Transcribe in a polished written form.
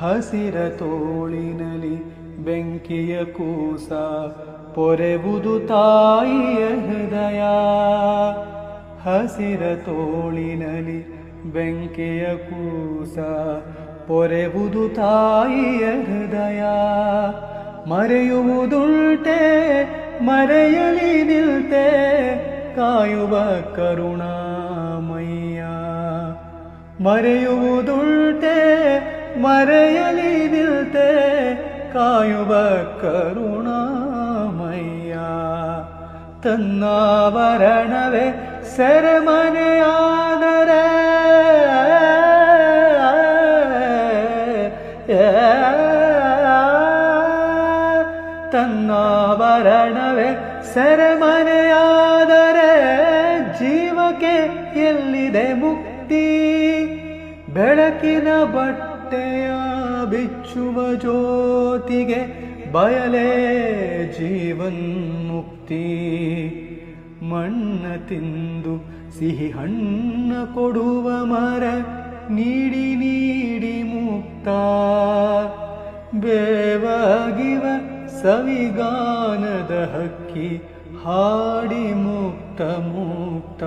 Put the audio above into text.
ಹಸಿರ ತೋಳಿನಲಿ ಬೆಂಕಿಯ ಕೂಸ ಪೊರೆವುದು ತಾಯಿಯ ಹೃದಯ. ಹಸಿರ ತೋಳಿನಲಿ ಬೆಂಕಿಯ ಕೂಸ ಪೊರೆವುದು ತಾಯಿಯ ಹೃದಯ. ಮರೆಯುವುದುಂಟೆ ಮರೆಯಲಿ ನಿಲ್ತೆ ಕಾಯುವ ಕರುಣಾಮಯ್ಯ. ಮರೆಯುವುದುಂಟೆ ಮರೆಯಲಿ ನಿಲ್ತೆ ಕಾಯುವ ಕರುಣಾಮಯ್ಯ. ತನ್ನಾವರಣವೇ ಸೆರೆಮನೆಯಾದರೆ ತನ್ನಾವರಣವೇ ಸೆರೆಮನೆಯಾದರೆ ಜೀವಕ್ಕೆ ಎಲ್ಲಿದೆ ಮುಕ್ತಿ. ಬೆಳಕಿನ ಬಟ್ಟೆಯ ಬಿಚ್ಚುವ ಜ್ಯೋತಿಗೆ ಬಯಲೇ ಜೀವನ್ಮುಕ್ತಿ. ಮಣ್ಣ ತಿಂದು ಸಿಹಿ ಹಣ್ಣ ಕೊಡುವ ಮರ ನೀಡಿ ನೀಡಿ ಮುಕ್ತ. ಬೇವಾಗಿವ ಸವಿಗಾನದ ಹಕ್ಕಿ ಹಾಡಿ ಮುಕ್ತ ಮುಕ್ತ.